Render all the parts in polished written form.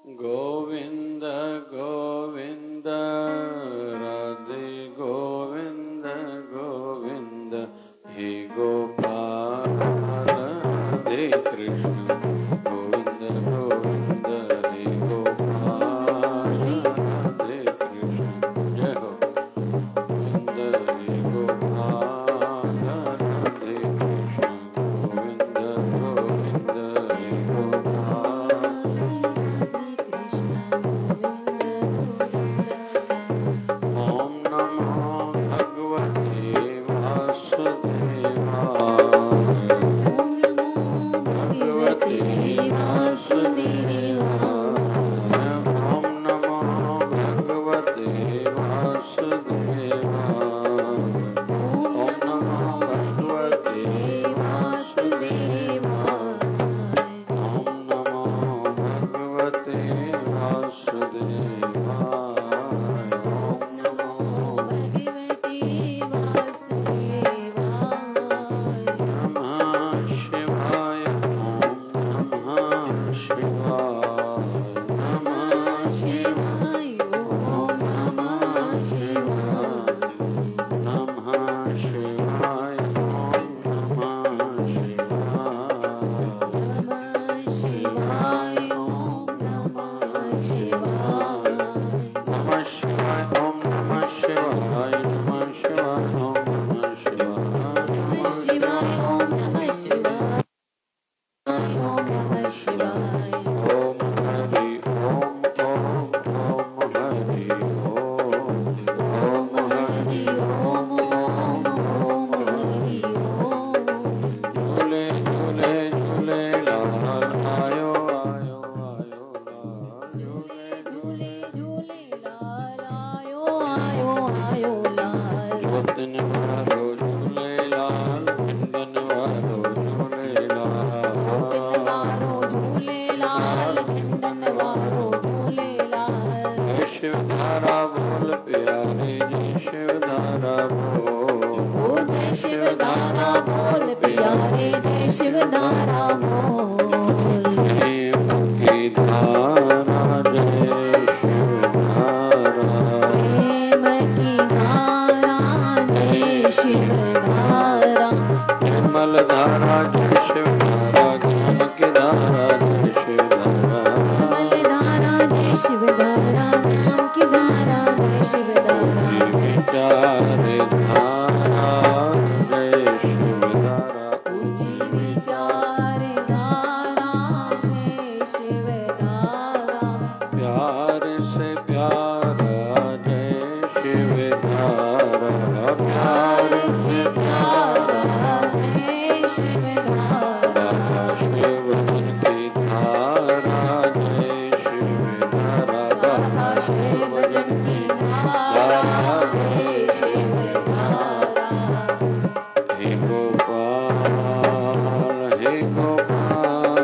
गोविंद गोविंद राधे गोविंद गोविंद हे गोपाल राधे कृष्ण गोविंद गोविंद हे गोपाल राधे कृष्ण जय हो गोविंद हे गोपाल राधे कृष्ण गोविंद गोविंद हे गोपाल ओम नमो भगवते वासुदेवाय भगवते वासुदेवाय ओम नमो भगवते वासुदेवाय ओम नमो भगवते वासुदेवाय ओम नमो भगवते वासुदेवाय ओम नमो नमः शिवाय ओम नमः शिवाय नमः शिवाय ओम नमः शिवाय नमः शिवाय ओम नमः शिवाय नमः शिवाय ओम नमः शिवाय नमः शिवाय ओम नमः शिवाय ओम हरि ओम हरि ओम हरि झूले झूले झूले लाल आयो आयो आयो लाल झूले वतन वारो झूले लाल वतन वारो झूले लाल जय शिवधारा बोल प्यारे जय शिवधारा बोल जय शिवधारा बोल प्यारे जय शिवधारा बोल प्रेम की धारा जय शिवधारा प्रेम की धारा जय शिवधारा निर्मल धारा जय शिवधारा ज्ञान की धारा जय शिवधारा निर्मल धारा जय शिवधारा ज्ञान की धारा जय शिवधारा विचार धारा जय शिवधारा ऊंची विचार धारा जय शिवधारा प्यार से प्यारा जय शिवधारा प्यार प्यार से प्यारा जय शिवधारा शिवधन की धारा जय शिवधारा राधा शिवजन की धारा जय शिवधारा हे गोपाल हे गोपाल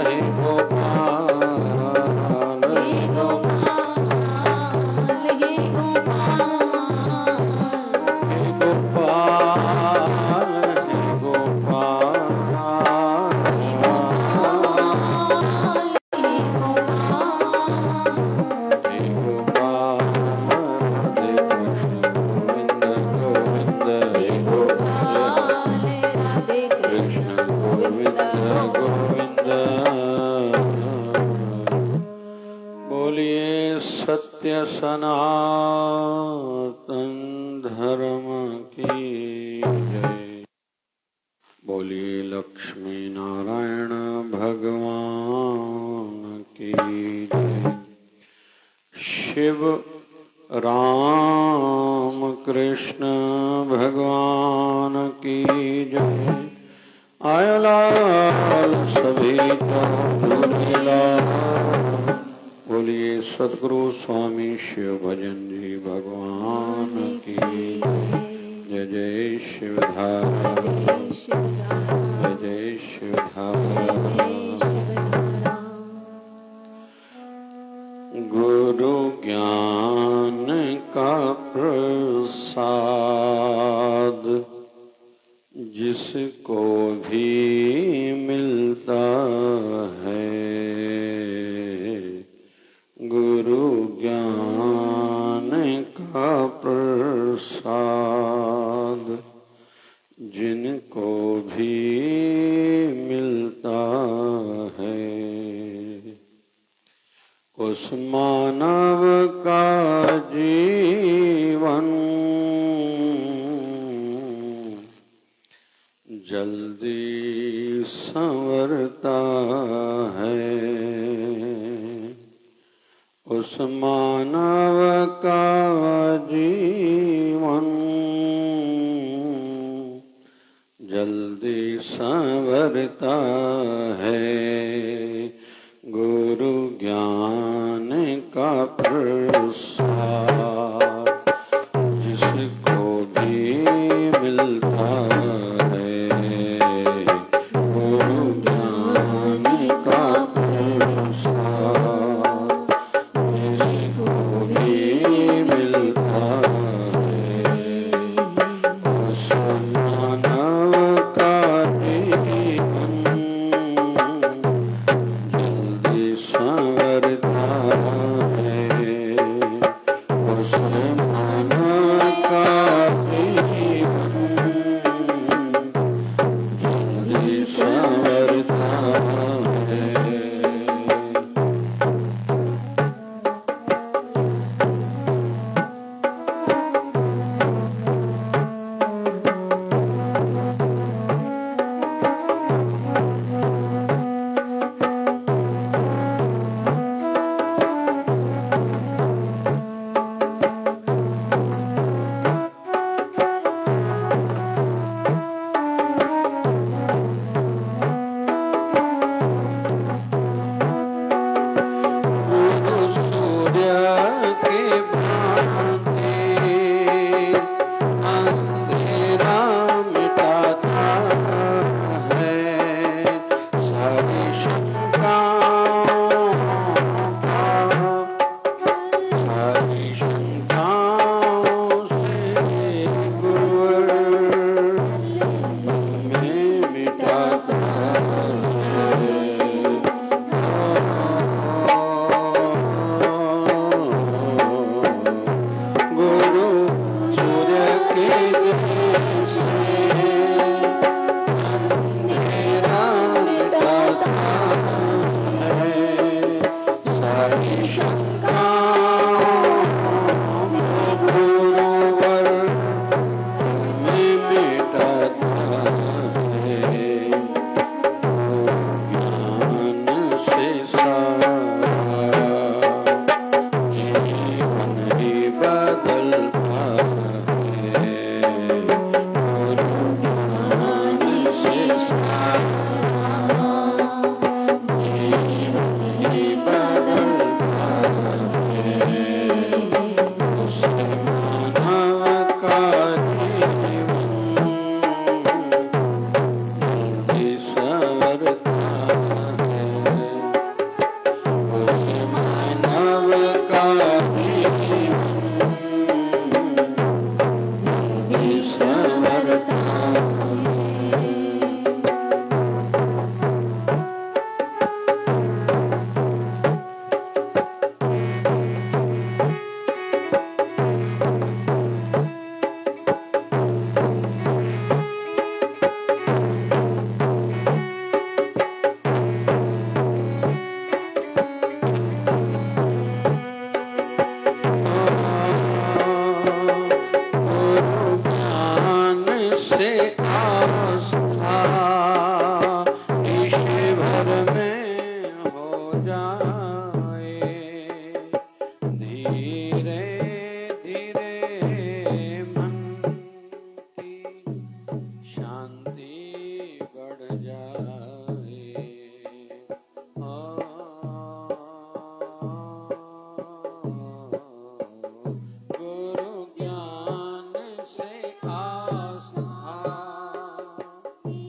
हे गोपाल हे गोपाल हे गोपाल हे गोपाल हे गोपाल हे गोपाल हे गोपाल हे गोपाल राधे कृष्ण गोविंद गोविंद हे गोपाल राधे कृष्ण गोविंद गोविंद बोलिए सत्य सनातन धर्म की जय बोलिए लक्ष्मी नारायण भगवान की जय शिव राम कृष्ण भगवान की जय आयो लाल सभी का झूलेलाल बोलिए सद्गुरु स्वामी शिव भजन जी भगवान की जय जय शिवधारा जय शिवधारा जय जय शिवधारा जय शिवधारा गुरु ज्ञान का प्रसाद जिसको भी मिलता है उस मानव का जीवन जल्दी संवरता है। उस मानव का जीवन जल्दी संवरता है। गुरु ज्ञान का प्रसाद जिसको भी मिलता है, गुरु ज्ञान का प्रसाद जिसको भी मिलता है, उस मानव का जीवन जल्दी संवरता है। उस मानव का जीवन जल्दी संवरता है।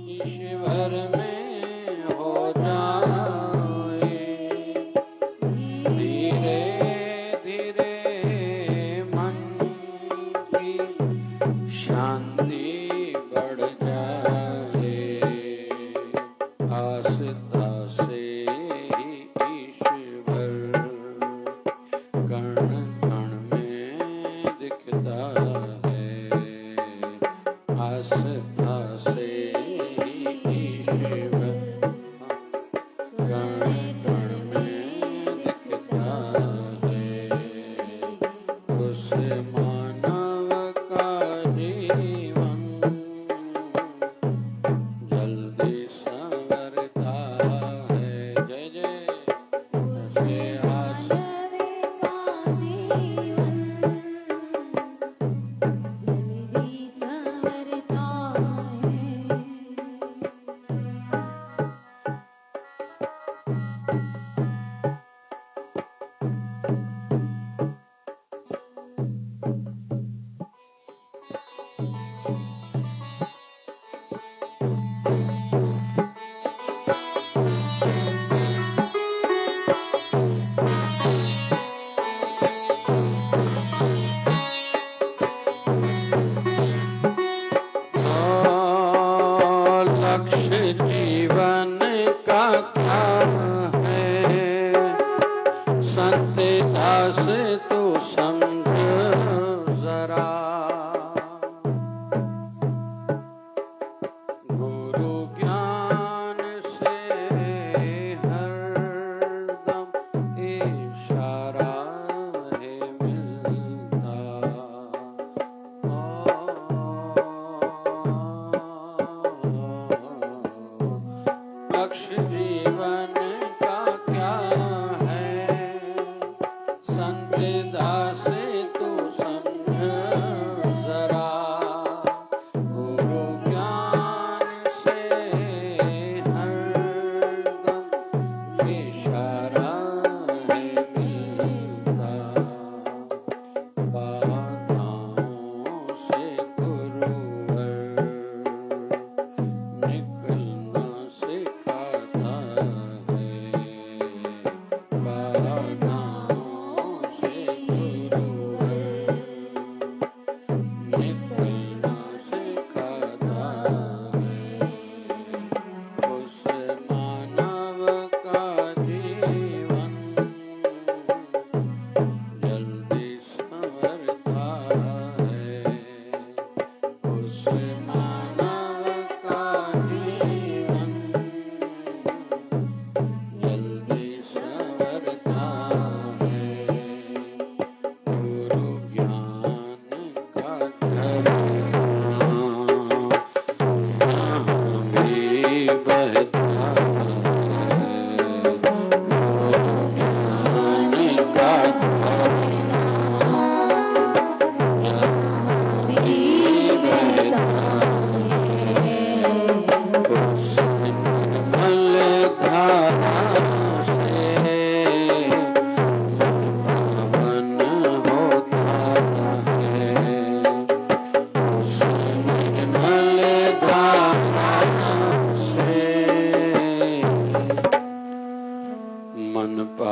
ईश्वर में हो जाए।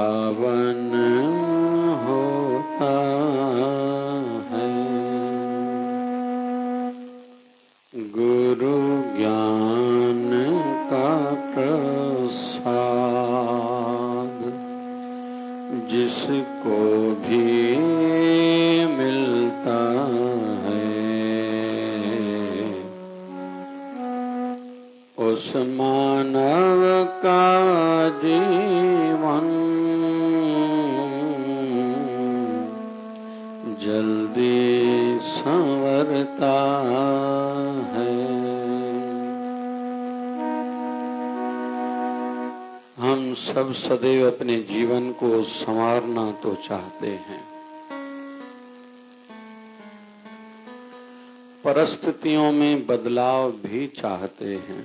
पावन होता है। गुरु ज्ञान का प्रसाद जिसको भी मिलता है, उस मानव का जीवन जल्दी संवरता है। हम सब सदैव अपने जीवन को संवारना तो चाहते हैं, परिस्थितियों में बदलाव भी चाहते हैं।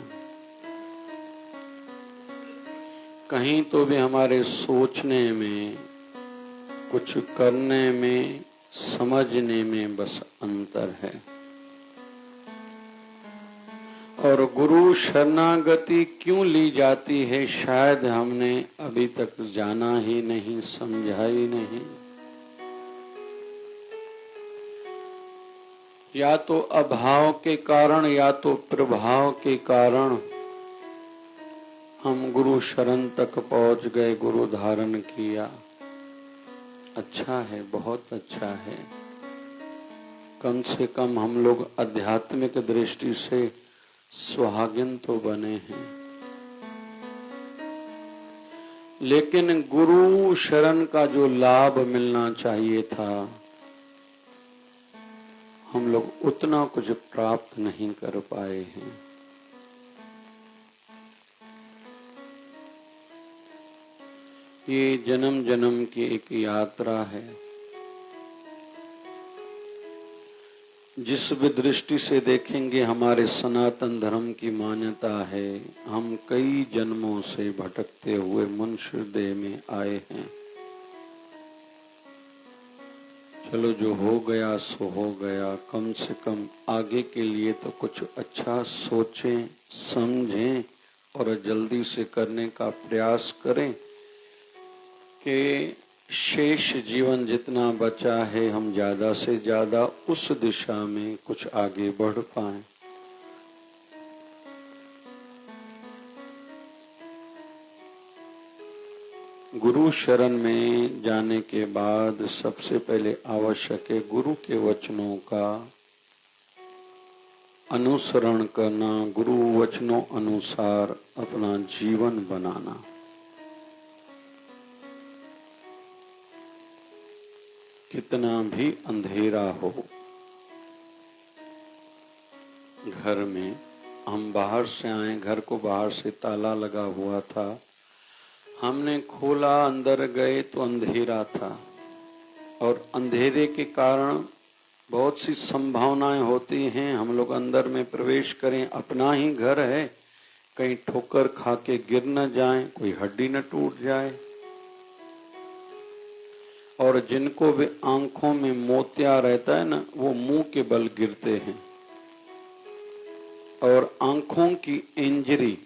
कहीं तो भी हमारे सोचने में, कुछ करने में, समझने में बस अंतर है। और गुरु शरणागति क्यों ली जाती है, शायद हमने अभी तक जाना ही नहीं, समझा ही नहीं। या तो अभाव के कारण या तो प्रभाव के कारण हम गुरु शरण तक पहुंच गए, गुरु धारण किया। अच्छा है, बहुत अच्छा है। कम से कम हम लोग आध्यात्मिक दृष्टि से सुहागिन तो बने हैं। लेकिन गुरु शरण का जो लाभ मिलना चाहिए था, हम लोग उतना कुछ प्राप्त नहीं कर पाए हैं। ये जन्म जन्म की एक यात्रा है। जिस भी दृष्टि से देखेंगे, हमारे सनातन धर्म की मान्यता है, हम कई जन्मों से भटकते हुए मनुष्य देह में आए हैं। चलो, जो हो गया सो हो गया। कम से कम आगे के लिए तो कुछ अच्छा सोचें, समझें और जल्दी से करने का प्रयास करें कि शेष जीवन जितना बचा है, हम ज्यादा से ज्यादा उस दिशा में कुछ आगे बढ़ पाएं। गुरु शरण में जाने के बाद सबसे पहले आवश्यक है गुरु के वचनों का अनुसरण करना, गुरु वचनों अनुसार अपना जीवन बनाना। कितना भी अंधेरा हो घर में, हम बाहर से आए, घर को बाहर से ताला लगा हुआ था, हमने खोला, अंदर गए तो अंधेरा था। और अंधेरे के कारण बहुत सी संभावनाएं होती हैं। हम लोग अंदर में प्रवेश करें, अपना ही घर है, कहीं ठोकर खा के गिर न जाएं, कोई हड्डी न टूट जाए। और जिनको भी आंखों में मोतिया रहता है ना, वो मुंह के बल गिरते हैं। और आंखों की इंजरी,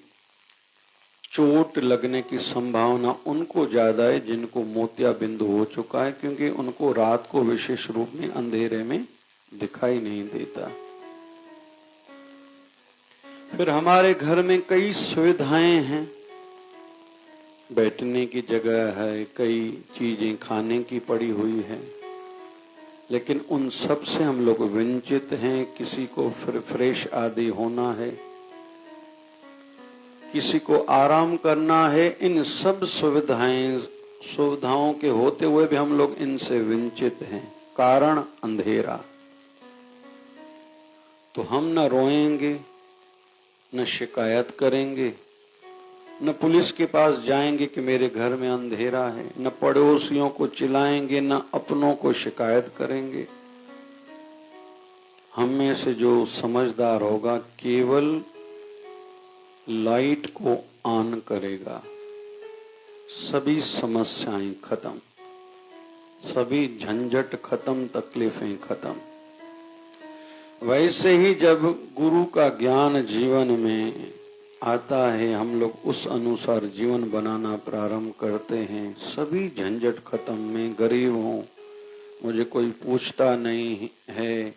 चोट लगने की संभावना उनको ज्यादा है जिनको मोतिया बिंदु हो चुका है, क्योंकि उनको रात को विशेष रूप में अंधेरे में दिखाई नहीं देता। फिर हमारे घर में कई सुविधाएं हैं, बैठने की जगह है, कई चीजें खाने की पड़ी हुई है, लेकिन उन सब से हम लोग वंचित हैं। किसी को फ्रेश आदि होना है, किसी को आराम करना है। इन सब सुविधाओं के होते हुए भी हम लोग इनसे वंचित हैं। कारण अंधेरा। तो हम न रोएंगे, न शिकायत करेंगे, न पुलिस के पास जाएंगे कि मेरे घर में अंधेरा है, न पड़ोसियों को चिल्लाएंगे, न अपनों को शिकायत करेंगे। हम में से जो समझदार होगा केवल लाइट को ऑन करेगा, सभी समस्याएं खत्म, सभी झंझट खत्म, तकलीफें खत्म। वैसे ही जब गुरु का ज्ञान जीवन में आता है, हम लोग उस अनुसार जीवन बनाना प्रारंभ करते हैं। सभी झंझट खत्म। मैं गरीब हूँ, मुझे कोई पूछता नहीं है,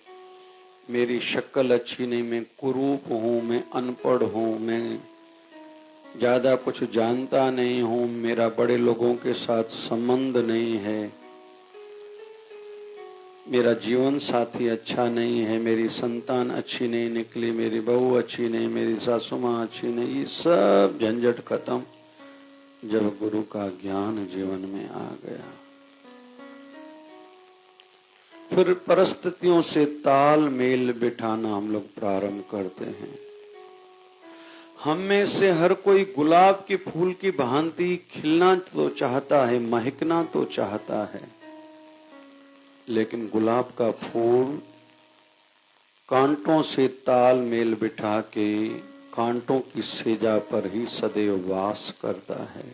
मेरी शक्ल अच्छी नहीं, मैं कुरूप हूँ, मैं अनपढ़ हूँ, मैं ज्यादा कुछ जानता नहीं हूँ, मेरा बड़े लोगों के साथ संबंध नहीं है, मेरा जीवन साथी अच्छा नहीं है, मेरी संतान अच्छी नहीं निकली, मेरी बहू अच्छी नहीं, मेरी सासू माँ अच्छी नहीं। ये सब झंझट खत्म जब गुरु का ज्ञान जीवन में आ गया। फिर परिस्थितियों से तालमेल बिठाना हम लोग प्रारंभ करते हैं। हम में से हर कोई गुलाब के फूल की भांति खिलना तो चाहता है, महकना तो चाहता है, लेकिन गुलाब का फूल कांटों से तालमेल बिठा के कांटों की सेजा पर ही सदैव वास करता है।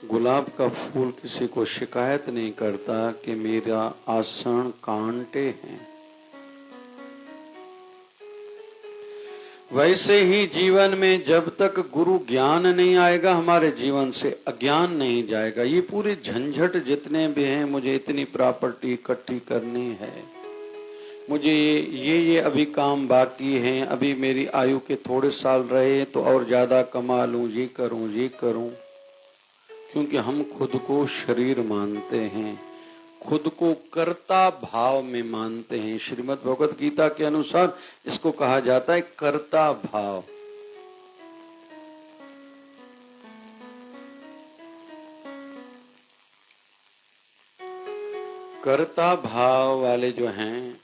गुलाब का फूल किसी को शिकायत नहीं करता कि मेरा आसन कांटे हैं। वैसे ही जीवन में जब तक गुरु ज्ञान नहीं आएगा, हमारे जीवन से अज्ञान नहीं जाएगा। ये पूरे झंझट जितने भी हैं, मुझे इतनी प्रॉपर्टी इकट्ठी करनी है, मुझे ये अभी काम बाकी हैं, अभी मेरी आयु के थोड़े साल रहे तो और ज्यादा कमा लूं, ये करूं, क्योंकि हम खुद को शरीर मानते हैं, खुद को कर्ता भाव में मानते हैं। श्रीमद् भगवत गीता के अनुसार इसको कहा जाता है कर्ता भाव। कर्ता भाव वाले जो हैं,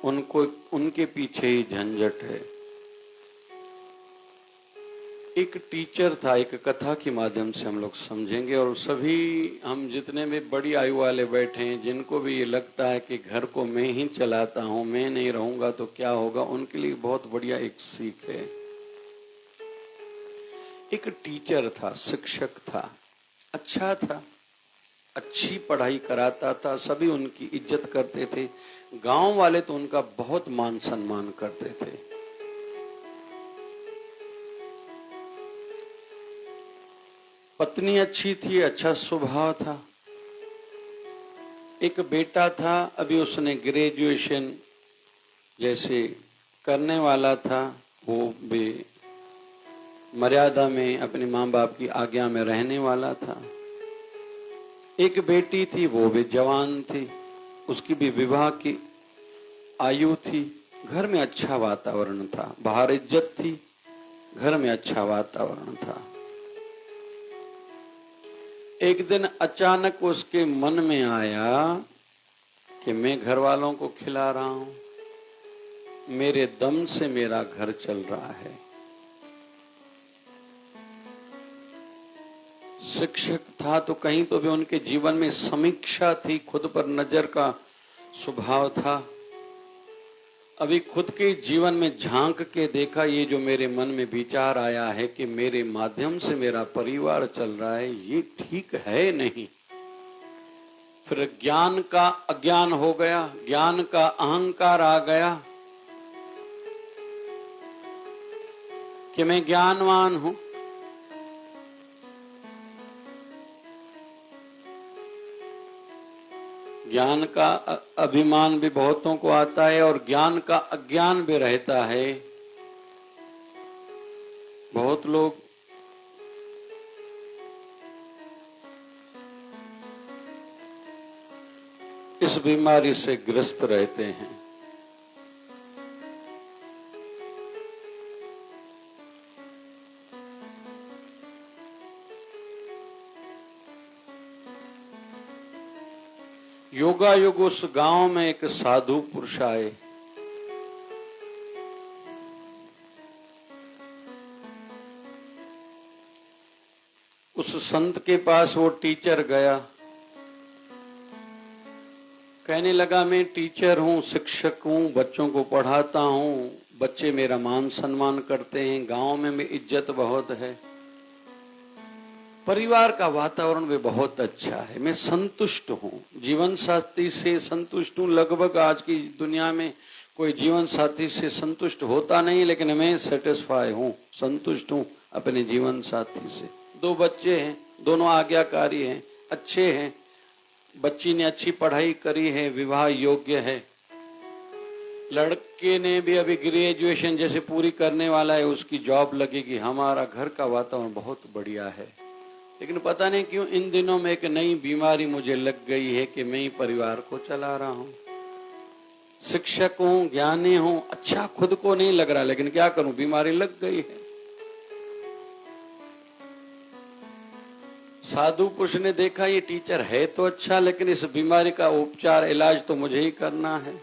उनको उनके पीछे ही झंझट है। एक टीचर था, एक कथा के माध्यम से हम लोग समझेंगे, और सभी हम जितने भी बड़ी आयु वाले बैठे हैं, जिनको भी ये लगता है कि घर को मैं ही चलाता हूं, मैं नहीं रहूंगा तो क्या होगा, उनके लिए बहुत बढ़िया एक सीख है। एक टीचर था, शिक्षक था, अच्छा था, अच्छी पढ़ाई कराता था, सभी उनकी इज्जत करते थे, गांव वाले तो उनका बहुत मान सम्मान करते थे। पत्नी अच्छी थी, अच्छा स्वभाव था। एक बेटा था, अभी उसने ग्रेजुएशन जैसे करने वाला था, वो भी मर्यादा में अपने माँ बाप की आज्ञा में रहने वाला था। एक बेटी थी, वो भी जवान थी, उसकी भी विवाह की आयु थी। घर में अच्छा वातावरण था, बाहर इज्जत थी, घर में अच्छा वातावरण था। एक दिन अचानक उसके मन में आया कि मैं घर वालों को खिला रहा हूं, मेरे दम से मेरा घर चल रहा है। शिक्षक था तो कहीं तो भी उनके जीवन में समीक्षा थी, खुद पर नजर का स्वभाव था। अभी खुद के जीवन में झांक के देखा, ये जो मेरे मन में विचार आया है कि मेरे माध्यम से मेरा परिवार चल रहा है, ये ठीक है नहीं। फिर ज्ञान का अज्ञान हो गया, ज्ञान का अहंकार आ गया कि मैं ज्ञानवान हूं। ज्ञान का अभिमान भी बहुतों को आता है और ज्ञान का अज्ञान भी रहता है। बहुत लोग इस बीमारी से ग्रस्त रहते हैं। योगायुग उस गांव में एक साधु पुरुष आए। उस संत के पास वो टीचर गया, कहने लगा मैं टीचर हूं, शिक्षक हूं, बच्चों को पढ़ाता हूं, बच्चे मेरा मान सम्मान करते हैं, गांव में मेरी इज्जत बहुत है। परिवार का वातावरण भी बहुत अच्छा है। मैं संतुष्ट हूँ, जीवन साथी से संतुष्ट हूँ। लगभग आज की दुनिया में कोई जीवन साथी से संतुष्ट होता नहीं, लेकिन मैं सेटिस्फाई हूँ, संतुष्ट हूँ अपने जीवन साथी से। 2 बच्चे हैं, दोनों आज्ञाकारी हैं, अच्छे हैं। बच्ची ने अच्छी पढ़ाई करी है, विवाह योग्य है। लड़के ने भी अभी ग्रेजुएशन जैसे पूरी करने वाला है, उसकी जॉब लगेगी। हमारा घर का वातावरण बहुत बढ़िया है। लेकिन पता नहीं क्यों इन दिनों में एक नई बीमारी मुझे लग गई है कि मैं ही परिवार को चला रहा हूँ। शिक्षक हूँ, ज्ञानी हूँ, अच्छा खुद को नहीं लग रहा, लेकिन क्या करूं, बीमारी लग गई है। साधु पुरुष ने देखा ये टीचर है तो अच्छा, लेकिन इस बीमारी का उपचार इलाज तो मुझे ही करना है।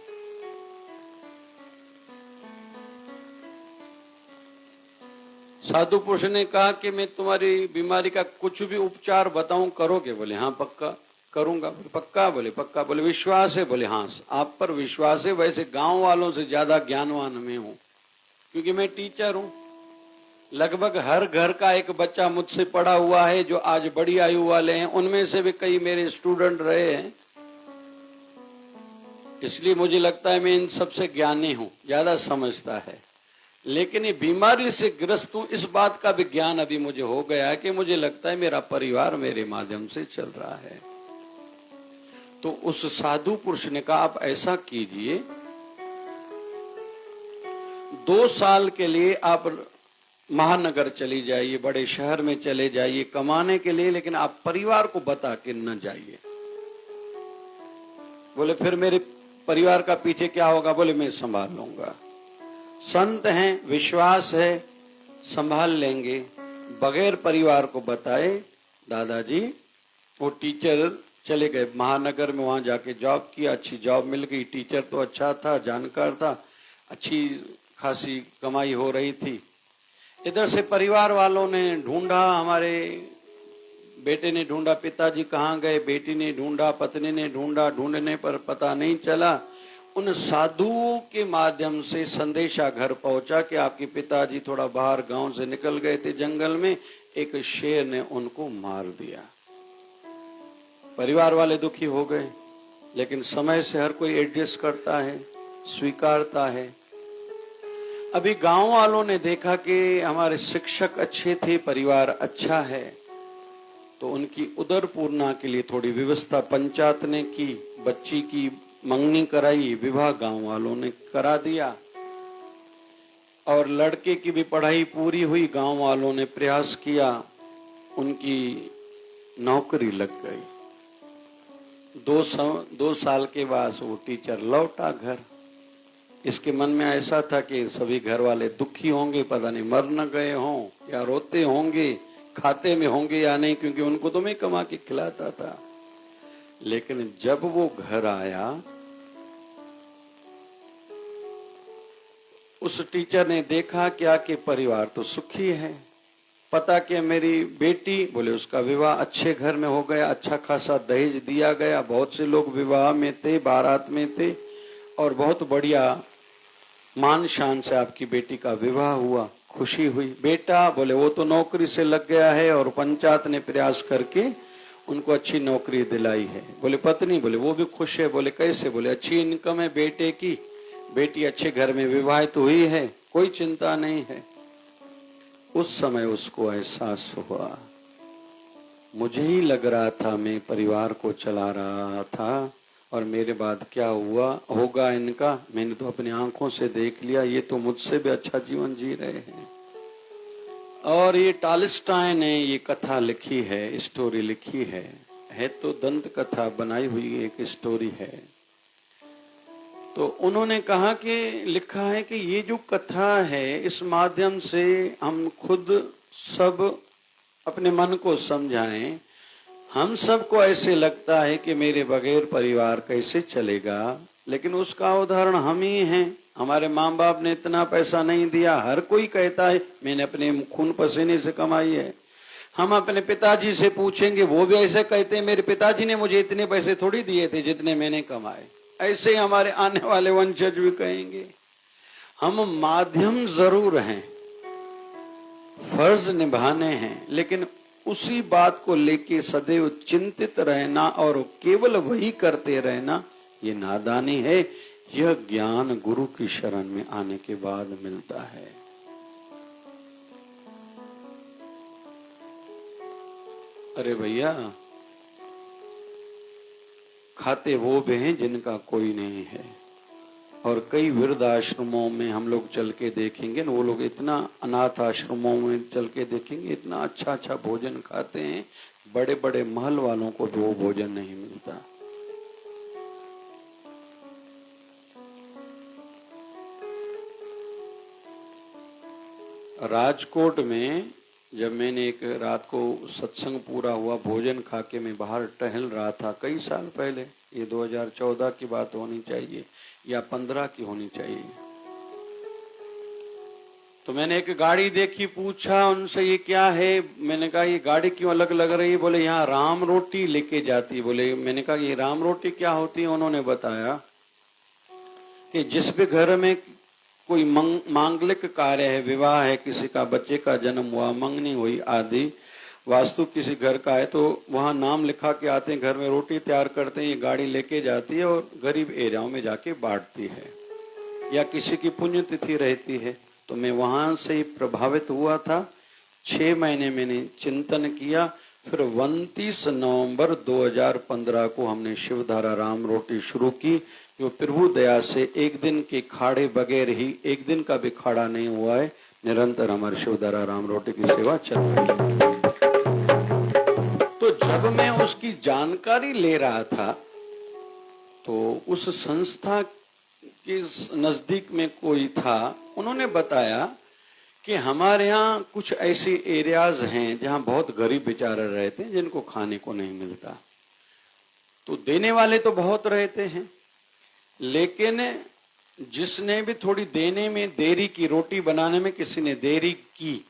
साधु पुरुष ने कहा कि मैं तुम्हारी बीमारी का कुछ भी उपचार बताऊं, करोगे? बोले हाँ पक्का करूंगा। पक्का? बोले पक्का। बोले विश्वास है? बोले हाँ आप पर विश्वास है। वैसे गांव वालों से ज्यादा ज्ञानवान मैं हूं, क्योंकि मैं टीचर हूं। लगभग हर घर का एक बच्चा मुझसे पढ़ा हुआ है। जो आज बड़ी आयु वाले हैं उनमें से भी कई मेरे स्टूडेंट रहे हैं। इसलिए मुझे लगता है मैं इन सबसे ज्ञानी हूं, ज्यादा समझता है। लेकिन ये बीमारी से ग्रस्त हूं, इस बात का भी ज्ञान अभी मुझे हो गया है कि मुझे लगता है मेरा परिवार मेरे माध्यम से चल रहा है। तो उस साधु पुरुष ने कहा आप ऐसा कीजिए, 2 साल के लिए आप महानगर चली जाइए, बड़े शहर में चले जाइए कमाने के लिए, लेकिन आप परिवार को बता के न जाइए। बोले फिर मेरे परिवार का पीछे क्या होगा? बोले मैं संभाल लूंगा, संत हैं, विश्वास है, संभाल लेंगे, बगैर परिवार को बताए। दादाजी वो टीचर चले गए महानगर में, वहां जाके जॉब किया, अच्छी जॉब मिल गई। टीचर तो अच्छा था, जानकार था, अच्छी खासी कमाई हो रही थी। इधर से परिवार वालों ने ढूंढा, हमारे बेटे ने ढूंढा पिताजी कहाँ गए, बेटी ने ढूंढा, पत्नी ने ढूंढा, ढूंढने पर पता नहीं चला। उन साधुओं के माध्यम से संदेशा घर पहुंचा कि आपके पिताजी थोड़ा बाहर गांव से निकल गए थे जंगल में, एक शेर ने उनको मार दिया। परिवार वाले दुखी हो गए, लेकिन समय से हर कोई एडजस्ट करता है, स्वीकारता है। अभी गांव वालों ने देखा कि हमारे शिक्षक अच्छे थे, परिवार अच्छा है, तो उनकी उदर पूर्णा के लिए थोड़ी व्यवस्था पंचायत ने की। बच्ची की मंगनी कराई, विवाह गांव वालों ने करा दिया, और लड़के की भी पढ़ाई पूरी हुई। गांव वालों ने प्रयास किया, उनकी नौकरी लग गई। 2 साल के बाद वो टीचर लौटा घर। इसके मन में ऐसा था कि सभी घर वाले दुखी होंगे, पता नहीं मर न गए हों या रोते होंगे, खाते में होंगे या नहीं, क्योंकि उनको तो मैं कमा के खिलाता था। लेकिन जब वो घर आया, उस टीचर ने देखा क्या कि परिवार तो सुखी है। पता कि मेरी बेटी, बोले उसका विवाह अच्छे घर में हो गया, अच्छा खासा दहेज दिया गया, बहुत से लोग विवाह में थे, बारात में थे, और बहुत बढ़िया मान शान से आपकी बेटी का विवाह हुआ, खुशी हुई। बेटा, बोले वो तो नौकरी से लग गया है और पंचायत ने प्रयास करके उनको अच्छी नौकरी दिलाई है। बोले पत्नी, बोले वो भी खुश है। बोले कैसे? बोले अच्छी इनकम है बेटे की, बेटी अच्छे घर में विवाहित हुई है, कोई चिंता नहीं है। उस समय उसको एहसास हुआ, मुझे ही लग रहा था मैं परिवार को चला रहा था, और मेरे बाद क्या हुआ होगा इनका, मैंने तो अपनी आंखों से देख लिया, ये तो मुझसे भी अच्छा जीवन जी रहे हैं। और ये टॉलस्टॉय ने ये कथा लिखी है, स्टोरी लिखी है तो दंत कथा बनाई हुई एक स्टोरी है। तो उन्होंने कहा कि लिखा है कि ये जो कथा है, इस माध्यम से हम खुद सब अपने मन को समझाएं। हम सबको ऐसे लगता है कि मेरे बगैर परिवार कैसे चलेगा, लेकिन उसका उदाहरण हम ही हैं। हमारे माँ बाप ने इतना पैसा नहीं दिया, हर कोई कहता है मैंने अपने खून पसीने से कमाई है। हम अपने पिताजी से पूछेंगे, वो भी ऐसे कहते हैं मेरे पिताजी ने मुझे इतने पैसे थोड़ी दिए थे जितने मैंने कमाए। ऐसे ही हमारे आने वाले वंशज भी कहेंगे। हम माध्यम जरूर हैं, फर्ज निभाने हैं, लेकिन उसी बात को लेके सदैव चिंतित रहना और केवल वही करते रहना, ये नादानी है। यह ज्ञान गुरु की शरण में आने के बाद मिलता है। अरे भैया, खाते वो भी हैं जिनका कोई नहीं है, और कई वृद्ध आश्रमों में हम लोग चल के देखेंगे ना, वो लोग इतना, अनाथ आश्रमों में चल के देखेंगे इतना अच्छा अच्छा भोजन खाते हैं, बड़े बड़े महल वालों को भी वो भोजन नहीं मिलता। राजकोट में जब मैंने एक रात को सत्संग पूरा हुआ, भोजन खा के मैं बाहर टहल रहा था, कई साल पहले, ये 2014 की बात होनी चाहिए या 15 की होनी चाहिए। तो मैंने एक गाड़ी देखी, पूछा उनसे ये क्या है, मैंने कहा ये गाड़ी क्यों अलग लग रही है? बोले यहाँ राम रोटी लेके जाती। बोले, मैंने कहा ये राम रोटी क्या होती है? उन्होंने बताया कि जिस भी घर में कोई मांगलिक कार्य है, विवाह है, किसी का बच्चे का जन्म हुआ, मंगनी हुई आदि, वास्तु किसी घर का है, तो वहां नाम लिखा के आते हैं, घर में रोटी तैयार करते हैं, ये गाड़ी लेके जाती है और गरीब एरियाओं में जाके बांटती है, या किसी की पुण्यतिथि रहती है। तो मैं वहां से ही प्रभावित हुआ था। 6 महीने मैंने चिंतन किया, फिर 29 नवंबर 2015 को हमने शिवधारा राम रोटी शुरू की, जो प्रभु दया से एक दिन के खाड़े बगैर ही, एक दिन का भी खाड़ा नहीं हुआ है, निरंतर हमारे शिवधारा राम रोटी की सेवा चल रही है। तो जब मैं उसकी जानकारी ले रहा था, तो उस संस्था के नजदीक में कोई था, उन्होंने बताया कि हमारे यहाँ कुछ ऐसे एरियाज हैं जहाँ बहुत गरीब बेचारे रहते हैं, जिनको खाने को नहीं मिलता। तो देने वाले तो बहुत रहते हैं, लेकिन जिसने भी थोड़ी देने में देरी की, रोटी बनाने में किसी ने देरी की,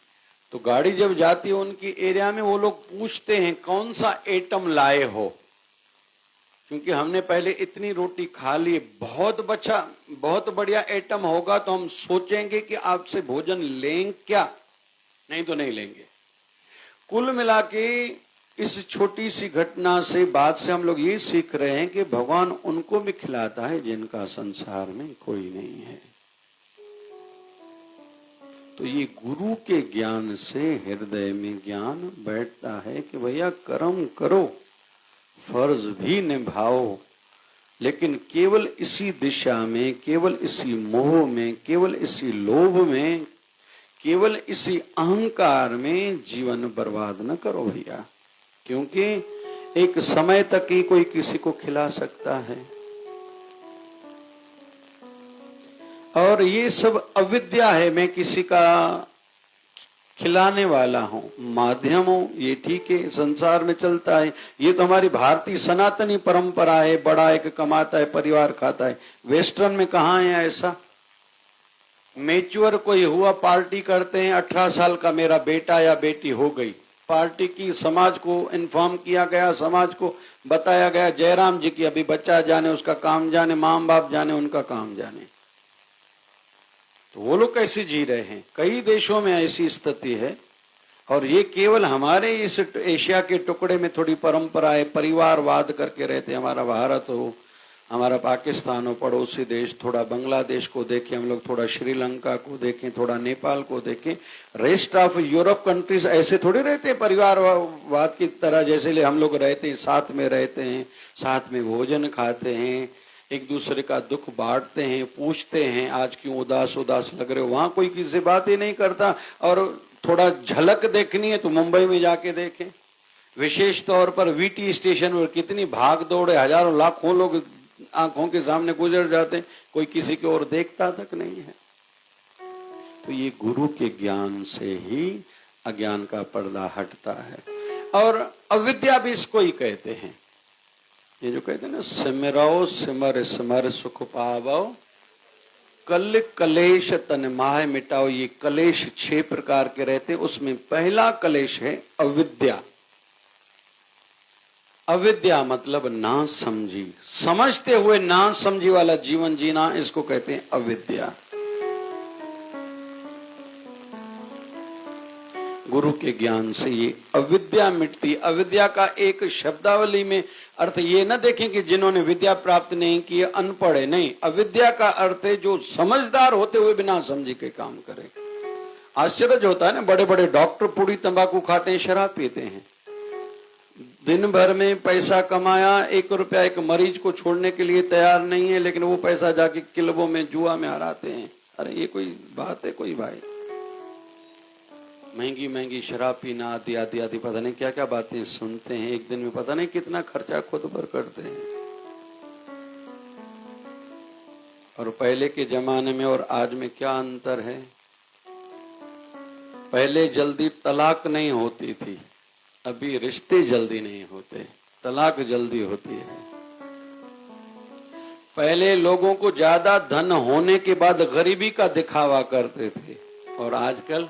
तो गाड़ी जब जाती है उनकी एरिया में, वो लोग पूछते हैं कौन सा आइटम लाए हो, क्योंकि हमने पहले इतनी रोटी खा ली, बहुत बचा, बहुत बढ़िया आइटम होगा तो हम सोचेंगे कि आपसे भोजन लें क्या, नहीं तो नहीं लेंगे। कुल मिला के इस छोटी सी घटना से, बात से हम लोग ये सीख रहे हैं कि भगवान उनको भी खिलाता है जिनका संसार में कोई नहीं है। तो ये गुरु के ज्ञान से हृदय में ज्ञान बैठता है कि भैया कर्म करो, फर्ज भी निभाओ, लेकिन केवल इसी दिशा में, केवल इसी मोह में, केवल इसी लोभ में, केवल इसी अहंकार में जीवन बर्बाद न करो भैया, क्योंकि एक समय तक ही कोई किसी को खिला सकता है, और ये सब अविद्या है। मैं किसी का खिलाने वाला हूं, माध्यम हूं, ये ठीक है, संसार में चलता है, ये तो हमारी भारतीय सनातनी परंपरा है, बड़ा एक कमाता है, परिवार खाता है। वेस्टर्न में कहाँ है ऐसा? मैच्योर कोई हुआ, पार्टी करते हैं, 18 साल का मेरा बेटा या बेटी हो गई, पार्टी की, समाज को इन्फॉर्म किया गया, समाज को बताया गया, जयराम जी की अभी बच्चा जाने, उसका काम जाने, माँ बाप जाने, उनका काम जाने। तो वो लोग कैसे जी रहे हैं? कई देशों में ऐसी स्थिति है, और ये केवल हमारे इस एशिया के टुकड़े में थोड़ी परंपरा है, परिवारवाद करके रहते हैं। हमारा भारत हो, हमारा पाकिस्तान हो, पड़ोसी देश, थोड़ा बांग्लादेश को देखें हम लोग, थोड़ा श्रीलंका को देखें, थोड़ा नेपाल को देखें, रेस्ट ऑफ यूरोप कंट्रीज ऐसे थोड़े रहते हैं परिवारवाद की तरह, जैसे हम लोग रहते हैं, साथ में रहते हैं, साथ में भोजन खाते हैं, एक दूसरे का दुख बांटते हैं, पूछते हैं आज क्यों उदास उदास लग रहे हो। वहां कोई किसी से बात ही नहीं करता। और थोड़ा झलक देखनी है तो मुंबई में जाके देखें, विशेष तौर पर वीटी स्टेशन पर कितनी भाग दौड़ है, हजारों लाखों लोग आंखों के सामने गुजर जाते हैं, कोई किसी की ओर देखता तक नहीं है। तो ये गुरु के ज्ञान से ही अज्ञान का पर्दा हटता है, और अविद्या भी इसको ही कहते हैं। ये जो कहते हैं ना, सिमरो सिमर सिमर सुख पावो, कल कलेश तन माह मिटाओ। ये कलेश 6 प्रकार के रहते हैं, उसमें पहला कलेश है अविद्या। अविद्या मतलब ना समझी, समझते हुए ना समझी वाला जीवन जीना, इसको कहते हैं अविद्या। गुरु के ज्ञान से ये अविद्या मिटती। अविद्या का एक शब्दावली में अर्थ ये न देखें कि जिन्होंने विद्या प्राप्त नहीं की अनपढ़ है, नहीं। अविद्या का अर्थ है जो समझदार होते हुए बिना समझे के काम करे। आश्चर्य होता है ना, बड़े बड़े डॉक्टर पूरी तंबाकू खाते हैं, शराब पीते हैं, दिन भर में पैसा कमाया, 1 रुपया एक मरीज को छोड़ने के लिए तैयार नहीं है, लेकिन वो पैसा जाके क्लबों में जुआ में हराते हैं। अरे ये कोई बात है कोई भाई? महंगी महंगी शराब पीना, आदि आदि आदि, पता नहीं क्या क्या बातें सुनते हैं। एक दिन में पता नहीं कितना खर्चा खुद पर करते हैं। और पहले के जमाने में और आज में क्या अंतर है? पहले जल्दी तलाक नहीं होती थी, अभी रिश्ते जल्दी नहीं होते, तलाक जल्दी होती है। पहले लोगों को ज्यादा धन होने के बाद गरीबी का दिखावा करते थे, और आजकल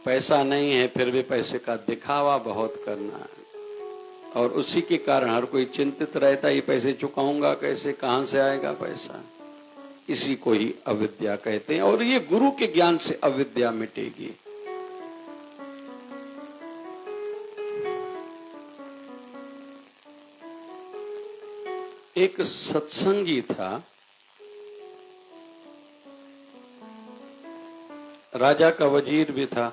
पैसा नहीं है फिर भी पैसे का दिखावा बहुत करना है। और उसी के कारण हर कोई चिंतित रहता है, ये पैसे चुकाऊंगा कैसे, कहां से आएगा पैसा। इसी को ही अविद्या कहते हैं, और ये गुरु के ज्ञान से अविद्या मिटेगी। एक सत्संगी था, राजा का वजीर भी था।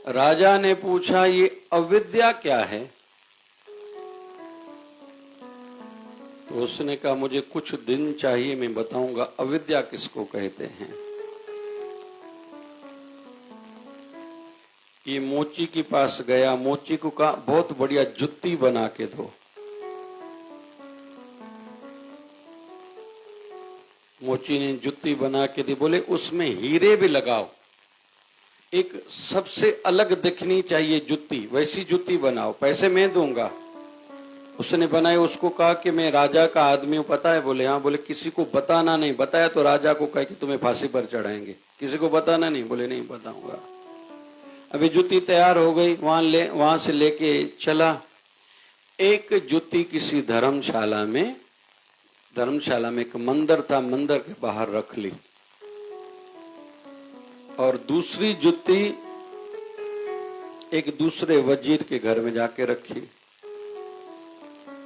राजा ने पूछा ये अविद्या क्या है? तो उसने कहा मुझे कुछ दिन चाहिए, मैं बताऊंगा अविद्या किसको कहते हैं। ये मोची के पास गया, मोची को कहा बहुत बढ़िया जुत्ती बना के दो। मोची ने जुत्ती बना के दी, बोले उसमें हीरे भी लगाओ, एक सबसे अलग दिखनी चाहिए जुत्ती, वैसी जुत्ती बनाओ, पैसे मैं दूंगा। उसने बनाई, उसको कहा कि मैं राजा का आदमी हूं, पता है? बोले हाँ। बोले किसी को बताना नहीं, बताया तो राजा को कहे कि तुम्हें फांसी पर चढ़ाएंगे, किसी को बताना नहीं। बोले नहीं बताऊंगा। अभी जुत्ती तैयार हो गई, वहां से लेके चला। एक जुत्ती किसी धर्मशाला में एक मंदिर था, मंदिर के बाहर रख ली, और दूसरी जुत्ती एक दूसरे वजीर के घर में जाके रखी।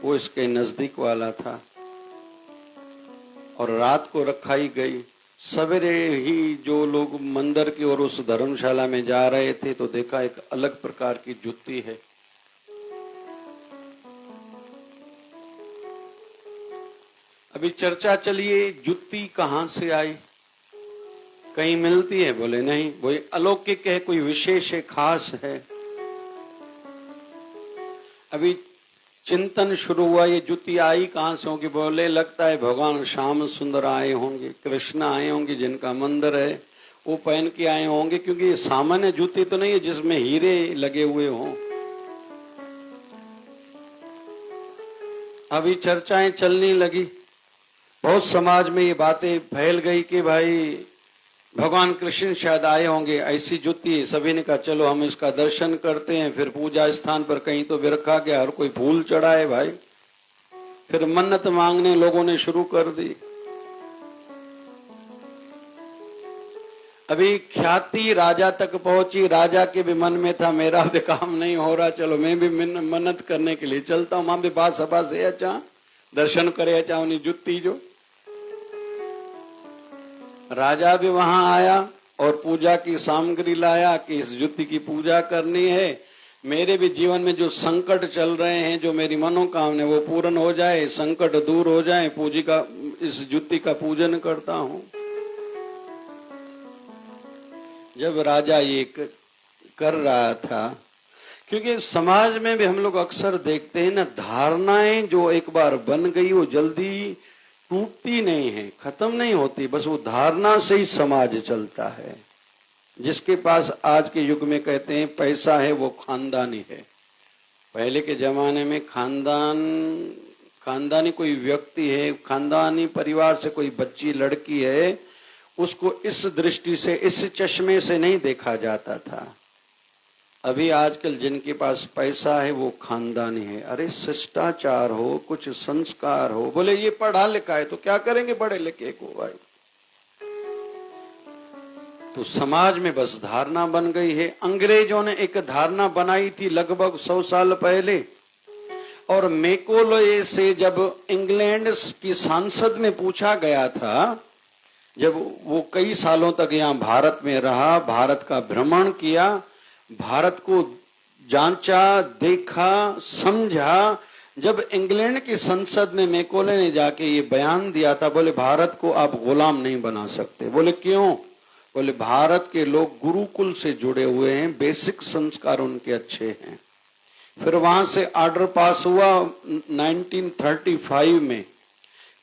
वो इसके नजदीक वाला था, और रात को रखाई गई। सवेरे ही जो लोग मंदिर की और उस धर्मशाला में जा रहे थे तो देखा एक अलग प्रकार की जुत्ती है। अभी चर्चा चलिए जुत्ती कहां से आई, कहीं मिलती है? बोले नहीं। वो अलौकिक है, कोई विशेष है, खास है। अभी चिंतन शुरू हुआ, ये जुत्ती आई कहां से होगी? बोले लगता है भगवान श्याम सुंदर आए होंगे, कृष्ण आए होंगे, जिनका मंदिर है वो पहन के आए होंगे, क्योंकि ये सामान्य जूती तो नहीं है जिसमें हीरे लगे हुए हों। अभी चर्चाएं चलने लगी, बहुत समाज में ये बातें फैल गई कि भाई भगवान कृष्ण शायद आए होंगे, ऐसी जुत्ती। सभी ने कहा चलो हम इसका दर्शन करते हैं। फिर पूजा स्थान पर कहीं तो भी रखा गया, हर कोई फूल चढ़ाए भाई। फिर मन्नत मांगने लोगों ने शुरू कर दी। अभी ख्याति राजा तक पहुंची, राजा के भी मन में था मेरा भी काम नहीं हो रहा, चलो मैं भी मन्नत करने के लिए चलता हूं। वहां भी बात सभा से अच्छा दर्शन करे, अच्छा उन्हें जुत्ती जो। राजा भी वहां आया और पूजा की सामग्री लाया कि इस जुत्ती की पूजा करनी है, मेरे भी जीवन में जो संकट चल रहे हैं, जो मेरी मनोकामना वो पूर्ण हो जाए, संकट दूर हो जाए, पूजी का इस जुत्ती का पूजन करता हूं। जब राजा ये कर रहा था, क्योंकि समाज में भी हम लोग अक्सर देखते हैं ना, धारणाएं जो एक बार बन गई वो जल्दी टूटती नहीं है, खत्म नहीं होती, बस वो धारणा से ही समाज चलता है। जिसके पास आज के युग में कहते हैं पैसा है वो खानदानी है। पहले के जमाने में खानदानी कोई व्यक्ति है, खानदानी परिवार से कोई बच्ची लड़की है, उसको इस दृष्टि से, इस चश्मे से नहीं देखा जाता था। अभी आजकल जिनके पास पैसा है वो खानदानी है। अरे शिष्टाचार हो, कुछ संस्कार हो, बोले ये पढ़ा लिखा है तो क्या करेंगे बड़े लिखे को भाई। तो समाज में बस धारणा बन गई है। अंग्रेजों ने एक धारणा बनाई थी लगभग 100 साल पहले, और मैकोले से जब इंग्लैंड की संसद में पूछा गया था, जब वो कई सालों तक यहाँ भारत में रहा, भारत का भ्रमण किया, भारत को जांचा, देखा, समझा, जब इंग्लैंड की संसद में मैकोले ने जाके ये बयान दिया था, बोले भारत को आप गुलाम नहीं बना सकते। बोले क्यों? बोले भारत के लोग गुरुकुल से जुड़े हुए हैं, बेसिक संस्कार उनके अच्छे हैं। फिर वहां से ऑर्डर पास हुआ 1935 में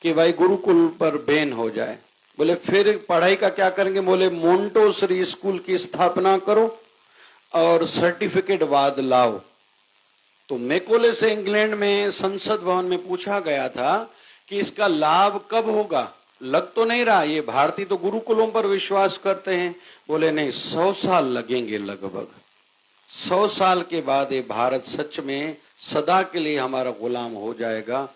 कि भाई गुरुकुल पर बैन हो जाए। बोले फिर पढ़ाई का क्या करेंगे? बोले मोंटेसरी स्कूल की स्थापना करो और सर्टिफिकेट बाद लाओ। तो मैकोले से इंग्लैंड में संसद भवन में पूछा गया था कि इसका लाभ कब होगा। लग तो नहीं रहा, ये भारतीय तो गुरुकुलों पर विश्वास करते हैं। बोले नहीं, 100 साल लगेंगे, लगभग 100 साल के बाद ये भारत सच में सदा के लिए हमारा गुलाम हो जाएगा।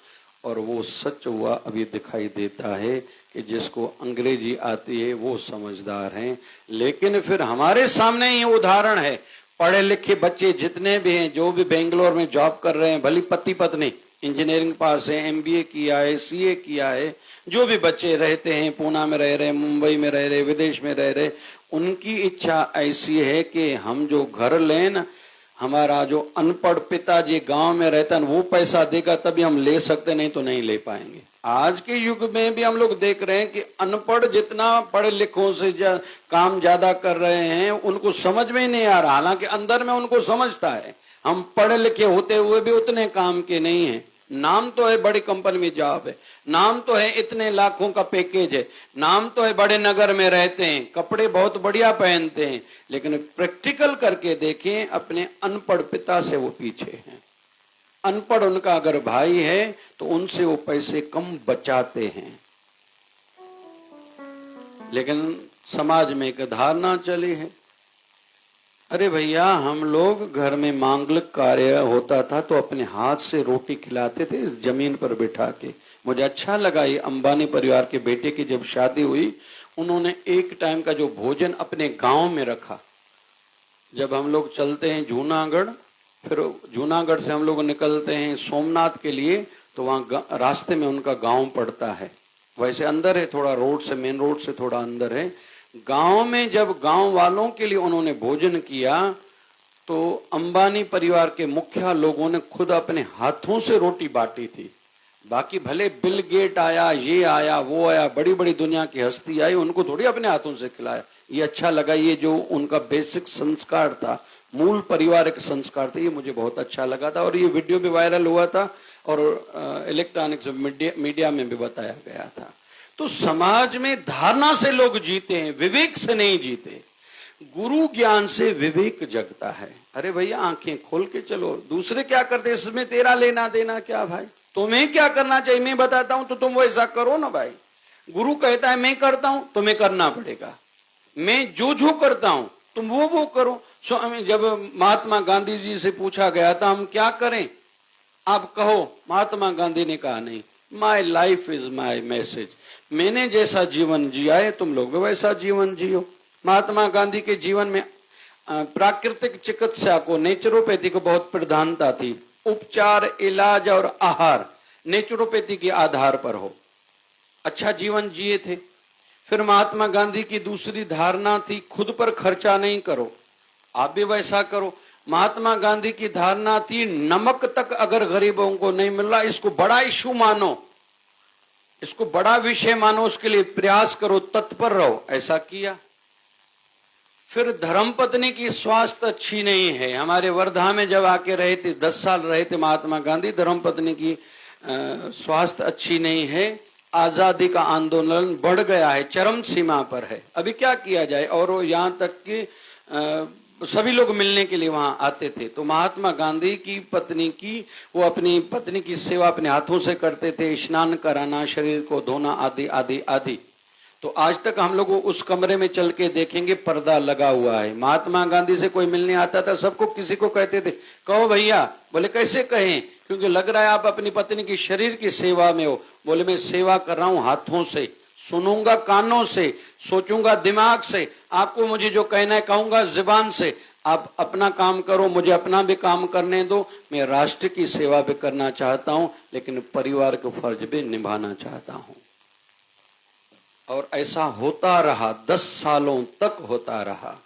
और वो सच हुआ। अभी दिखाई देता है कि जिसको अंग्रेजी आती है वो समझदार हैं। लेकिन फिर हमारे सामने ही उदाहरण है, पढ़े लिखे बच्चे जितने भी हैं, जो भी बेंगलोर में जॉब कर रहे हैं, भली पति पत्नी इंजीनियरिंग पास है, MBA किया है, CA किया है, जो भी बच्चे रहते हैं, पूना में रह रहे, मुंबई में रह रहे, विदेश में रह रहे, उनकी इच्छा ऐसी है कि हम जो घर लें ना, हमारा जो अनपढ़ पिताजी गांव में रहता है वो पैसा देगा तभी हम ले सकते, नहीं तो नहीं ले पाएंगे। आज के युग में भी हम लोग देख रहे हैं कि अनपढ़ जितना पढ़े लिखों से काम ज्यादा कर रहे हैं, उनको समझ में ही नहीं आ रहा, हालांकि अंदर में उनको समझता है। हम पढ़े लिखे होते हुए भी उतने काम के नहीं है। नाम तो है बड़ी कंपनी में जॉब है, नाम तो है इतने लाखों का पैकेज है, नाम तो है बड़े नगर में रहते हैं, कपड़े बहुत बढ़िया पहनते हैं, लेकिन प्रैक्टिकल करके देखें अपने अनपढ़ पिता से वो पीछे हैं। अनपढ़ उनका अगर भाई है तो उनसे वो पैसे कम बचाते हैं। लेकिन समाज में एक धारणा चली है, अरे भैया हम लोग घर में मांगलिक कार्य होता था तो अपने हाथ से रोटी खिलाते थे जमीन पर बिठा के। मुझे अच्छा लगा, ये अंबानी परिवार के बेटे की जब शादी हुई, उन्होंने एक टाइम का जो भोजन अपने गांव में रखा। जब हम लोग चलते हैं जूनागढ़, फिर जूनागढ़ से हम लोग निकलते हैं सोमनाथ के लिए, तो वहाँ रास्ते में उनका गांव पड़ता है। वैसे अंदर है, थोड़ा रोड से, मेन रोड से थोड़ा अंदर है। गांव में जब गांव वालों के लिए उन्होंने भोजन किया तो अंबानी परिवार के मुखिया लोगों ने खुद अपने हाथों से रोटी बांटी थी। बाकी भले बिल गेट आया, ये आया, वो आया, बड़ी बड़ी दुनिया की हस्ती आई, उनको थोड़ी अपने हाथों से खिलाया। ये अच्छा लगा, ये जो उनका बेसिक संस्कार था, मूल पारिवारिक संस्कार थे, ये मुझे बहुत अच्छा लगा था। और ये वीडियो भी वायरल हुआ था और इलेक्ट्रॉनिक्स मीडिया में भी बताया गया था। तो समाज में धारणा से लोग जीते हैं, विवेक से नहीं जीते। गुरु ज्ञान से विवेक जगता है। अरे भैया आंखें खोल के चलो, दूसरे क्या करते इसमें तेरा लेना देना क्या भाई? तुम्हें क्या करना चाहिए मैं बताता हूं तो तुम वैसा करो ना भाई। गुरु कहता है मैं करता हूं, तुम्हें करना पड़ेगा। मैं जो करता हूं तुम वो करो। जब महात्मा गांधी जी से पूछा गया था हम क्या करें, आप कहो, महात्मा गांधी ने कहा नहीं, my life is my message. मैंने जैसा जीवन जिया है तुम लोग वैसा जीवन जियो। महात्मा गांधी के जीवन में प्राकृतिक चिकित्सा को, नेचुरोपैथी को बहुत प्रधानता थी। उपचार, इलाज और आहार नेचुरोपैथी के आधार पर हो। अच्छा जीवन जिए थे। फिर महात्मा गांधी की दूसरी धारणा थी खुद पर खर्चा नहीं करो, आप भी वैसा करो। महात्मा गांधी की धारणा थी नमक तक अगर गरीबों को नहीं मिल रहा इसको बड़ा इशू मानो, इसको बड़ा विषय मानो, उसके लिए प्रयास करो, तत्पर रहो। ऐसा किया। फिर धर्मपत्नी की स्वास्थ्य अच्छी नहीं है। हमारे वर्धा में जब आके रहे थे, 10 साल रहे थे महात्मा गांधी, धर्मपत्नी की स्वास्थ्य अच्छी नहीं है। आजादी का आंदोलन बढ़ गया है, चरम सीमा पर है। अभी क्या किया जाए? और यहाँ तक कि सभी लोग मिलने के लिए वहां आते थे। तो महात्मा गांधी की पत्नी की, वो अपनी पत्नी की सेवा अपने हाथों से करते थे, स्नान कराना, शरीर को धोना, आदि आदि आदि। तो आज तक हम लोग उस कमरे में चल के देखेंगे पर्दा लगा हुआ है। महात्मा गांधी से कोई मिलने आता था, सबको किसी को कहते थे कहो भैया। बोले कैसे कहें? क्योंकि लग रहा है आप अपनी पत्नी की शरीर की सेवा में हो। बोले मैं सेवा कर रहा हूं हाथों से, सुनूंगा कानों से, सोचूंगा दिमाग से, आपको मुझे जो कहना है कहूंगा जुबान से। आप अपना काम करो, मुझे अपना भी काम करने दो। मैं राष्ट्र की सेवा भी करना चाहता हूं, लेकिन परिवार के फर्ज भी निभाना चाहता हूं। और ऐसा होता रहा, 10 सालों तक होता रहा।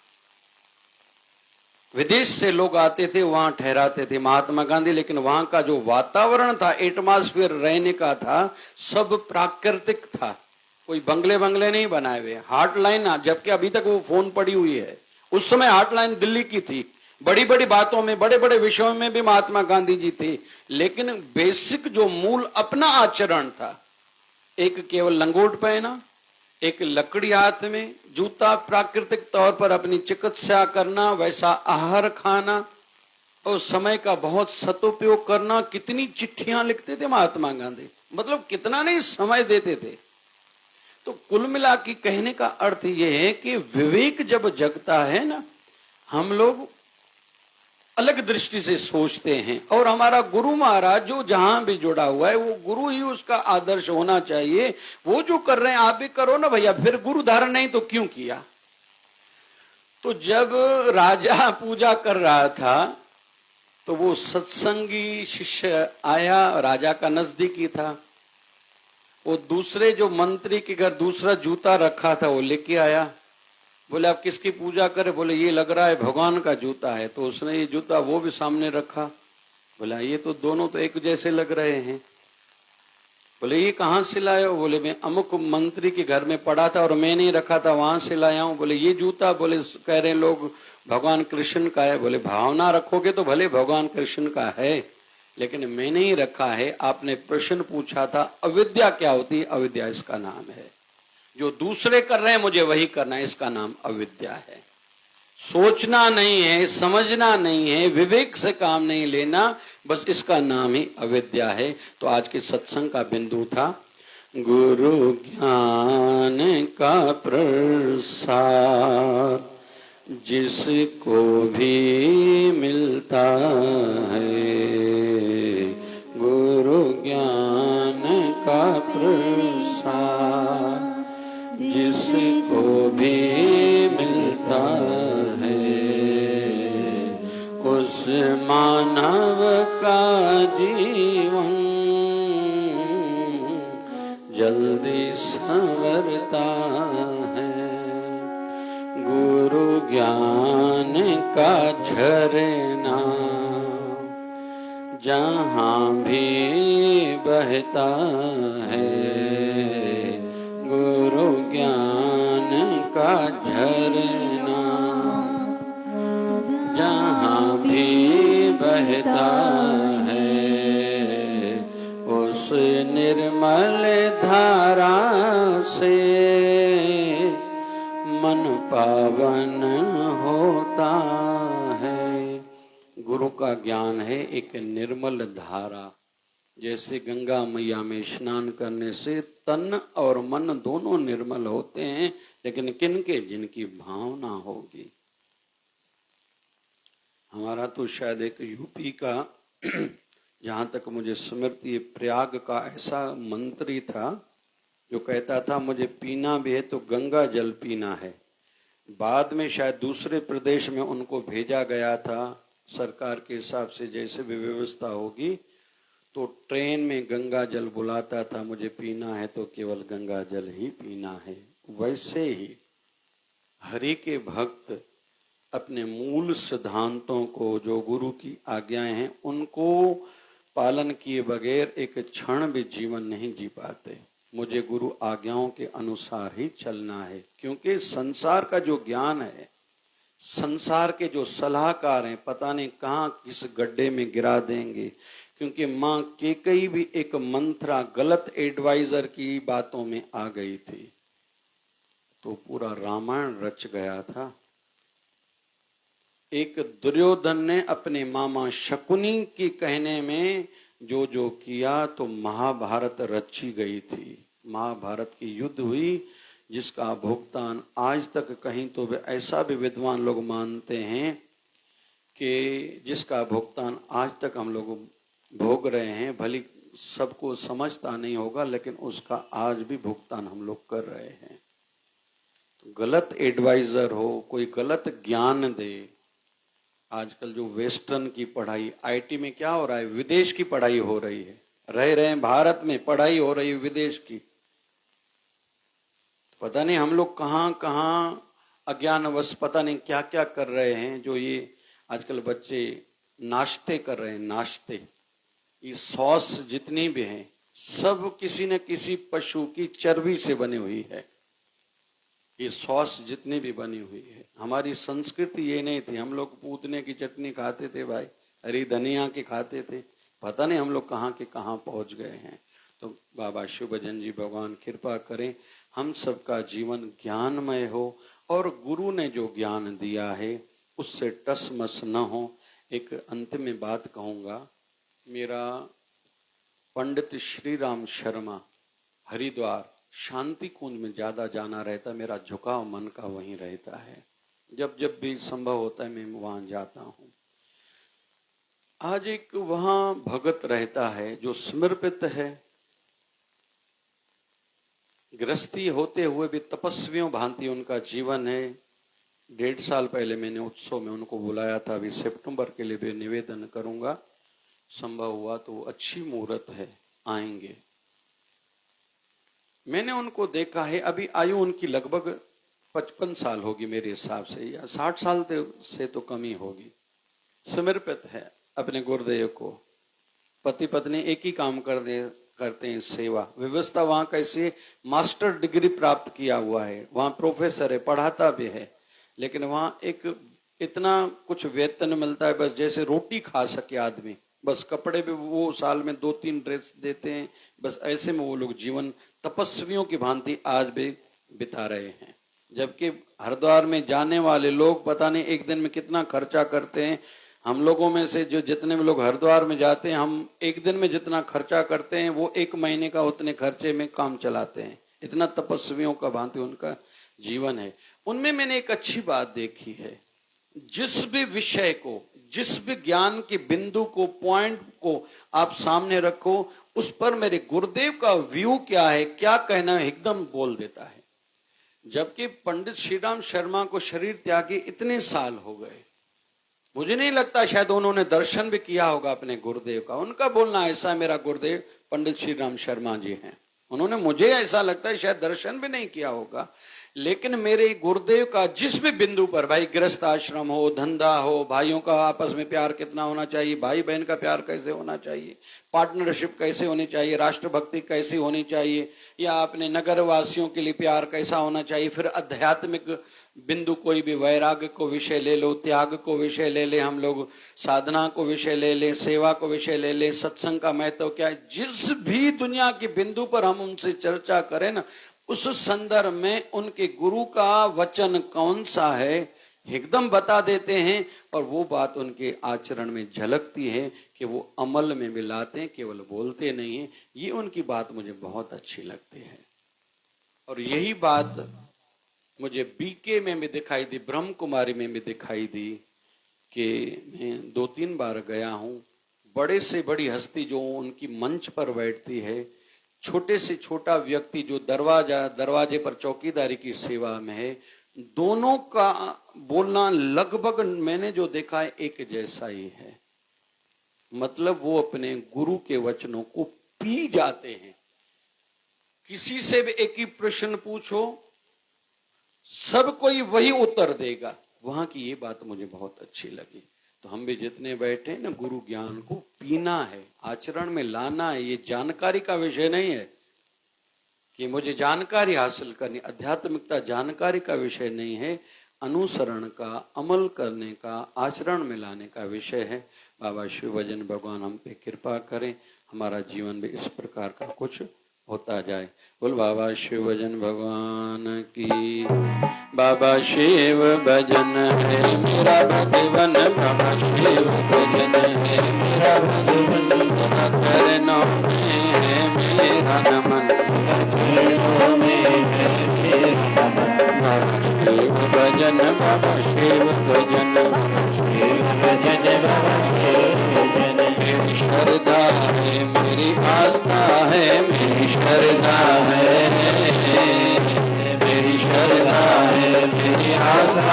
विदेश से लोग आते थे, वहां ठहराते थे महात्मा गांधी, लेकिन वहां का जो वातावरण था, एटमॉस्फेयर रहने का था, सब प्राकृतिक था। कोई बंगले नहीं बनाए हुए। हॉटलाइन, जबकि अभी तक वो फोन पड़ी हुई है, उस समय हॉटलाइन दिल्ली की थी। बड़ी बड़ी बातों में, बड़े बड़े विषयों में भी महात्मा गांधी जी थे, लेकिन बेसिक जो मूल अपना आचरण था, एक केवल लंगोट पहना, एक लकड़ी हाथ में, जूता, प्राकृतिक तौर पर अपनी चिकित्सा करना, वैसा आहार खाना और समय का बहुत सदुपयोग करना। कितनी चिट्ठियां लिखते थे महात्मा गांधी, मतलब कितना नहीं समय देते थे। तो कुल मिला के कहने का अर्थ यह है कि विवेक जब जगता है ना, हम लोग अलग दृष्टि से सोचते हैं। और हमारा गुरु महाराज जो जहां भी जुड़ा हुआ है, वो गुरु ही उसका आदर्श होना चाहिए। वो जो कर रहे हैं आप भी करो ना भैया, फिर गुरु धारण नहीं तो क्यों किया। तो जब राजा पूजा कर रहा था, तो वो सत्संगी शिष्य आया, राजा का नजदीकी था। वो दूसरे जो मंत्री के घर दूसरा जूता रखा था, वो लेके आया। बोले आप किसकी पूजा करें? बोले ये लग रहा है भगवान का जूता है। तो उसने ये जूता वो भी सामने रखा। बोला ये तो दोनों तो एक जैसे लग रहे हैं। बोले ये कहाँ से लाए हो? बोले मैं अमुक मंत्री के घर में पड़ा था और मैंने ही रखा था, वहां से लाया हूँ। बोले ये जूता, बोले कह रहे लोग भगवान कृष्ण का है। बोले भावना रखोगे तो भले भगवान कृष्ण का है, लेकिन मैंने ही रखा है। आपने प्रश्न पूछा था अविद्या क्या होती है, अविद्या इसका नाम है। जो दूसरे कर रहे हैं मुझे वही करना है, इसका नाम अविद्या है। सोचना नहीं है, समझना नहीं है, विवेक से काम नहीं लेना, बस इसका नाम ही अविद्या है। तो आज के सत्संग का बिंदु था गुरु ज्ञान का प्रसाद जिसको भी मिलता है, गुरु ज्ञान का प्रसाद जिसको भी मिलता है, उस मानव का जीवन जल्दी संवरता है। गुरु ज्ञान का झरना जहाँ भी बहता है, गुरु ज्ञान का झरना जहाँ भी बहता है, उस निर्मल धारा से मन पावन होता है। गुरु का ज्ञान है एक निर्मल धारा। जैसे गंगा मैया में स्नान करने से तन और मन दोनों निर्मल होते हैं, लेकिन किनके? जिनकी भावना होगी। हमारा तो शायद एक यूपी का जहां तक मुझे स्मृति है, प्रयाग का ऐसा मंत्री था जो कहता था मुझे पीना भी है तो गंगा जल पीना है। बाद में शायद दूसरे प्रदेश में उनको भेजा गया था सरकार के हिसाब से, जैसे भी व्यवस्था होगी, तो ट्रेन में गंगा जल बुलाता था, मुझे पीना है तो केवल गंगा जल ही पीना है। वैसे ही हरि के भक्त अपने मूल सिद्धांतों को, जो गुरु की आज्ञाएं हैं, उनको पालन किए बगैर एक क्षण भी जीवन नहीं जी पाते। मुझे गुरु आज्ञाओं के अनुसार ही चलना है, क्योंकि संसार का जो ज्ञान है, संसार के जो सलाहकार हैं, पता नहीं कहाँ किस गड्ढे में गिरा देंगे। क्योंकि माँ केकई भी एक मंत्रा गलत एडवाइजर की बातों में आ गई थी, तो पूरा रामायण रच गया था। एक दुर्योधन ने अपने मामा शकुनी के कहने में जो जो किया तो महाभारत रची गई थी। महाभारत की युद्ध हुई, जिसका भुगतान आज तक कहीं तो ऐसा भी विद्वान लोग मानते हैं कि जिसका भुगतान आज तक हम लोग भोग रहे हैं। भली सबको समझता नहीं होगा, लेकिन उसका आज भी भुगतान हम लोग कर रहे हैं। तो गलत एडवाइजर हो, कोई गलत ज्ञान दे। आजकल जो वेस्टर्न की पढ़ाई, आईटी में क्या हो रहा है, विदेश की पढ़ाई हो रही है। रह रहे हैं भारत में, पढ़ाई हो रही है विदेश की। पता नहीं हम लोग कहाँ कहाँ अज्ञानवश पता नहीं क्या क्या कर रहे हैं। जो ये आजकल बच्चे नाश्ते कर रहे हैं, नाश्ते, ये सॉस जितनी भी हैं सब किसी न किसी पशु की चर्बी से बनी हुई है। ये सॉस जितनी भी बनी हुई है, हमारी संस्कृति ये नहीं थी। हम लोग पूतने की चटनी खाते थे भाई, हरी धनिया की खाते थे। पता नहीं हम लोग कहाँ के कहाँ पहुंच गए हैं। तो बाबा शिव भजन जी भगवान कृपा करें, हम सबका जीवन ज्ञानमय हो और गुरु ने जो ज्ञान दिया है उससे टस मस न हो। एक अंतिम में बात कहूंगा, मेरा पंडित श्री राम शर्मा हरिद्वार शांति कुंज में ज्यादा जाना रहता, मेरा झुकाव मन का वहीं रहता है। जब जब भी संभव होता है मैं वहां जाता हूं। आज एक वहां भगत रहता है जो समर्पित है, गृहस्थी होते हुए भी तपस्वियों भांति उनका जीवन है। 1.5 साल पहले मैंने उत्सव में उनको बुलाया था, अभी सितंबर के लिए भी निवेदन करूंगा, संभव हुआ तो अच्छी मुहूर्त है, आएंगे। मैंने उनको देखा है, अभी आयु उनकी लगभग 55 साल होगी मेरे हिसाब से, या 60 साल से तो कम ही होगी। समर्पित है अपने गुरुदेव को, पति पत्नी एक ही काम करते हैं, सेवा। व्यवस्था वहां कैसे, मास्टर डिग्री प्राप्त किया हुआ है, वहां प्रोफेसर है, पढ़ाता भी है, लेकिन वहां एक इतना कुछ वेतन मिलता है बस जैसे रोटी खा सके आदमी, बस कपड़े भी वो साल में 2-3 ड्रेस देते हैं, बस ऐसे में वो लोग जीवन तपस्वियों की भांति आज भी बिता रहे हैं। जबकि हरिद्वार में जाने वाले लोग पता नहीं एक दिन में कितना खर्चा करते हैं। हम लोगों में से जो जितने भी लोग हरिद्वार में जाते हैं, हम एक दिन में जितना खर्चा करते हैं वो 1 महीने का उतने खर्चे में काम चलाते हैं। इतना तपस्वियों का भांति उनका जीवन है। उनमें मैंने एक अच्छी बात देखी है, जिस भी विषय को, जिस भी ज्ञान के बिंदु को, पॉइंट को आप सामने रखो, उस पर मेरे गुरुदेव का व्यू क्या है, क्या कहना है, एकदम बोल देता है। जबकि पंडित श्री राम शर्मा को शरीर त्यागे इतने साल हो गए, मुझे नहीं लगता शायद उन्होंने दर्शन भी किया होगा अपने गुरुदेव का। उनका बोलना ऐसा, मेरा गुरुदेव पंडित श्री राम शर्मा जी हैं, उन्होंने, मुझे ऐसा लगता है शायद दर्शन भी नहीं किया होगा। लेकिन मेरे गुरुदेव का जिस भी बिंदु पर, भाई गृहस्थ आश्रम हो, धंधा हो, भाइयों का आपस में प्यार कितना होना चाहिए, भाई बहन का प्यार कैसे होना चाहिए, पार्टनरशिप कैसे होनी चाहिए, राष्ट्रभक्ति कैसी होनी चाहिए, या अपने नगर वासियों के लिए प्यार कैसा होना चाहिए, फिर आध्यात्मिक बिंदु कोई भी, वैराग्य को विषय ले लो, त्याग को विषय ले ले, हम लोग साधना को विषय ले ले, सेवा को विषय ले ले, सत्संग का महत्व क्या है, जिस भी दुनिया के बिंदु पर हम उनसे चर्चा करें ना, उस संदर्भ में उनके गुरु का वचन कौन सा है एकदम बता देते हैं, और वो बात उनके आचरण में झलकती है कि वो अमल में मिलाते हैं, केवल बोलते नहीं है। ये उनकी बात मुझे बहुत अच्छी लगती है। और यही बात मुझे बीके में भी दिखाई दी, ब्रह्म कुमारी में भी दिखाई दी, कि मैं 2-3 बार गया हूं। बड़े से बड़ी हस्ती जो उनकी मंच पर बैठती है, छोटे से छोटा व्यक्ति जो दरवाजे पर चौकीदारी की सेवा में है, दोनों का बोलना लगभग मैंने जो देखा है एक जैसा ही है। मतलब वो अपने गुरु के वचनों को पी जाते हैं। किसी से भी एक ही प्रश्न पूछो, सब कोई वही उत्तर देगा। वहां की ये बात मुझे बहुत अच्छी लगी। तो हम भी जितने बैठे ना, गुरु ज्ञान को पीना है, आचरण में लाना है। ये जानकारी का विषय नहीं है कि मुझे जानकारी हासिल करनी, आध्यात्मिकता जानकारी का विषय नहीं है, अनुसरण का, अमल करने का, आचरण में लाने का विषय है। बाबा शिव भजन भगवान हम पे कृपा करें, हमारा जीवन भी इस प्रकार का कुछ होता जाए। बोल बाबा शिव भजन भगवान की। बाबा शिव भजन है मेरा भगवन, बाबा शिव भजन है मेरा भगवन, करनो में है मेरा नमन, बाबा शिव भजन, बाबा शिव भजन, श्रद्धा है मेरी आस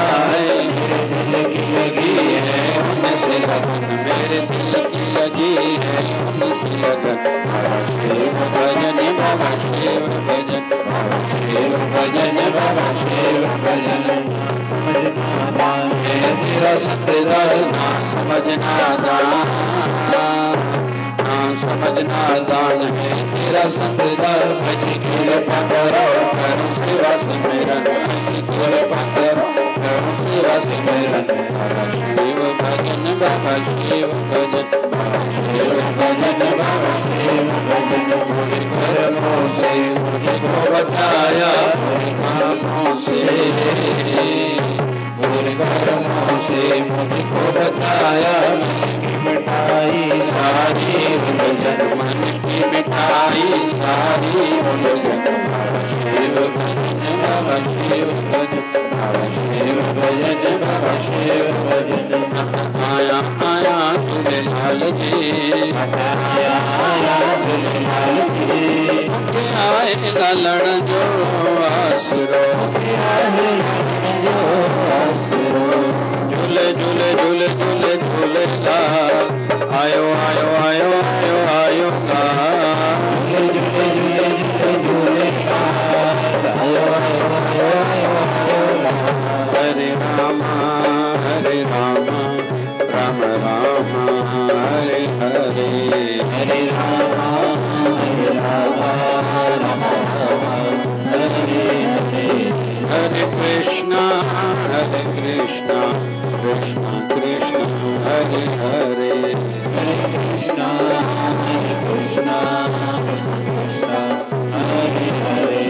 आए मेरे दिल की लगी है उनसे लगन मेरे दिल की लगी है उनसे लगन बाबा शिव भजन बाबा शिव भजन बाबा शिव भजन बाबा शिव भजन समझना दान है तेरा सतदास ना समझना दान समझना दान है तेरा सतदास ऐसी कृपा करो करो सेवा सिमरन ऐसी कृपा करो करो सेवा सिमरन बाबा शिव भजन बाबा शिव भजन बाबा शिव भजन बाबा शिव भजन पूरे कर्मों से मुझको बताया पूरे कामों से पूरे कर्मों से मुझको बताया मिठाई सारी उलझन मन की मिठाई सारी उलझन बाबा शिव भजन बाबा शिव भजन बाबा शिव भजन बाबा शिव भजन आया आया तुझे लाल जी आया आया तुझे लाल जी आएगा लड़ जो आसरो झूले झूले झूले झूले झूले लाल आयो आयो आयो आयो आयो हरे राम राम राम हरे हरे हरे राम हरे हरे हरे कृष्णा कृष्णा कृष्णा हरे हरे हरे कृष्णा कृष्णा कृष्णा हरे हरे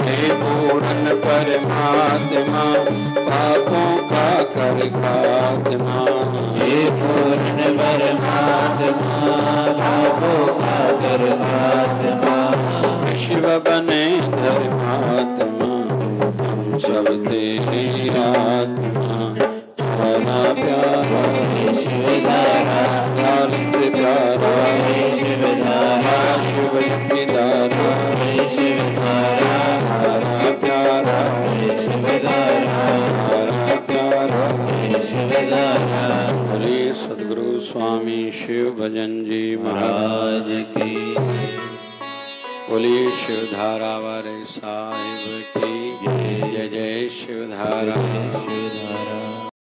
हे पूर्ण परमात्मा पापों का कर खात्मा हे पूर्ण परमात्मा पापों का कर खात्मा शिव बने धर्मात्मा हम सब तेरी आत्मा हरा प्यारा शिवधारा प्यारा शिवधारा शिव की धारा शिवधारा हरा प्यारा शिवधारा हरा प्यारा शिवधारा हरे सद्गुरु स्वामी शिव भजन जी महाराज की बोलिए शिवधारा वाले साहिब की जय जय शिवधारा।